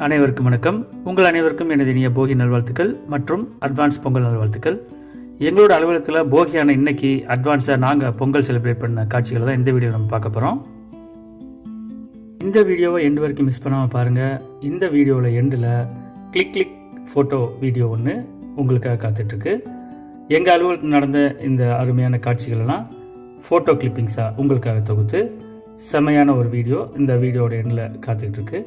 அனைவருக்கும் வணக்கம். உங்கள் அனைவருக்கும் எனது இனிய போகி நல்வாழ்த்துக்கள் மற்றும் அட்வான்ஸ் பொங்கல் நல்வாழ்த்துக்கள். எங்களோட அலுவலகத்தில் போகியான இன்னைக்கு அட்வான்ஸாக நாங்கள் பொங்கல் செலிப்ரேட் பண்ண காட்சிகளை தான் இந்த வீடியோ நம்ம பார்க்க போகிறோம். இந்த வீடியோவை எண்டு வரைக்கும் மிஸ் பண்ணாமல் பாருங்கள். இந்த வீடியோவில் எண்டில் கிளிக் ஃபோட்டோ வீடியோ ஒன்று உங்களுக்காக காத்துட்ருக்கு. எங்கள் அலுவலகத்தில் நடந்த இந்த அருமையான காட்சிகளெல்லாம் ஃபோட்டோ கிளிப்பிங்ஸாக உங்களுக்காக தொகுத்து செமையான ஒரு வீடியோ இந்த வீடியோட எண்டில் காத்துக்கிட்டு இருக்கு.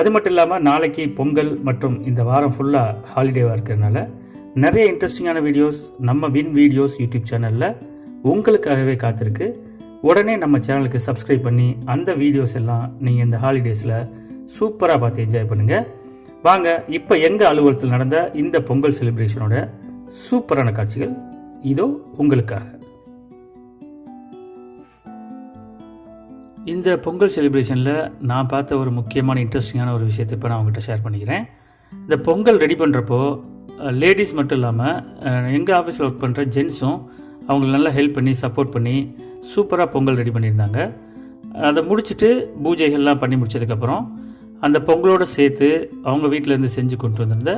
அது மட்டும் இல்லாமல் நாளைக்கு பொங்கல் மற்றும் இந்த வாரம் ஃபுல்லாக ஹாலிடேவாக இருக்கிறதுனால நிறைய இன்ட்ரெஸ்டிங்கான வீடியோஸ் நம்ம வின் வீடியோஸ் யூடியூப் சேனலில் உங்களுக்காகவே காத்திருக்கு. உடனே நம்ம சேனலுக்கு சப்ஸ்கிரைப் பண்ணி அந்த வீடியோஸ் எல்லாம் நீங்கள் இந்த ஹாலிடேஸில் சூப்பராக பார்த்து என்ஜாய் பண்ணுங்கள். வாங்க இப்போ எங்கள் அலுவலகத்தில் நடந்த இந்த பொங்கல் செலிப்ரேஷனோட சூப்பரான காட்சிகள் இதோ உங்களுக்காக. இந்த பொங்கல் செலிப்ரேஷனில் நான் பார்த்த ஒரு முக்கியமான இன்ட்ரெஸ்டிங்கான ஒரு விஷயத்தை இப்போ நான் உங்கள்கிட்ட ஷேர் பண்ணிக்கிறேன். இந்த பொங்கல் ரெடி பண்ணுறப்போ லேடிஸ் மட்டும் இல்லாமல் எங்கள் ஆஃபீஸில் ஒர்க் பண்ணுற ஜென்ஸும் அவங்களுக்கு நல்லா ஹெல்ப் பண்ணி சப்போர்ட் பண்ணி சூப்பராக பொங்கல் ரெடி பண்ணியிருந்தாங்க. அதை முடிச்சுட்டு பூஜைகள்லாம் பண்ணி முடித்ததுக்கப்புறம் அந்த பொங்கலோடு சேர்த்து அவங்க வீட்டிலேருந்து செஞ்சு கொண்டு வந்திருந்த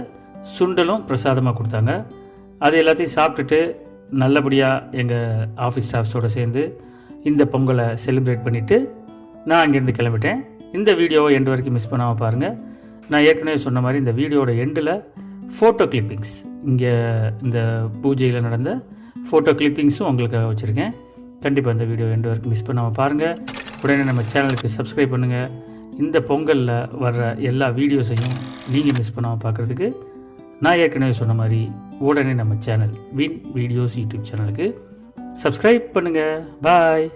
சுண்டலும் பிரசாதமாக கொடுத்தாங்க. அது எல்லாத்தையும் சாப்பிட்டுட்டு நல்லபடியாக எங்கள் ஆஃபீஸ் ஸ்டாஃப்ஸோடு சேர்ந்து இந்த பொங்கலை செலிப்ரேட் பண்ணிவிட்டு நான் அங்கேருந்து கிளம்பிட்டேன். இந்த வீடியோவை எண்டு வரைக்கும் மிஸ் பண்ணாமல் பாருங்கள். நான் ஏற்கனவே சொன்ன மாதிரி இந்த வீடியோட எண்டில் ஃபோட்டோ கிளிப்பிங்ஸ், இங்கே இந்த பூஜையில் நடந்த ஃபோட்டோ கிளிப்பிங்ஸும் உங்களுக்காக வச்சுருக்கேன். கண்டிப்பாக இந்த வீடியோ எண்டு வரைக்கும் மிஸ் பண்ணாமல் பாருங்கள். உடனே நம்ம சேனலுக்கு சப்ஸ்கிரைப் பண்ணுங்கள். இந்த பொங்கலில் வர்ற எல்லா வீடியோஸையும் நீங்கள் மிஸ் பண்ணாமல் பார்க்குறதுக்கு நான் ஏற்கனவே சொன்ன மாதிரி உடனே நம்ம சேனல் வின் வீடியோஸ் யூடியூப் சேனலுக்கு சப்ஸ்கிரைப் பண்ணுங்கள். பாய்.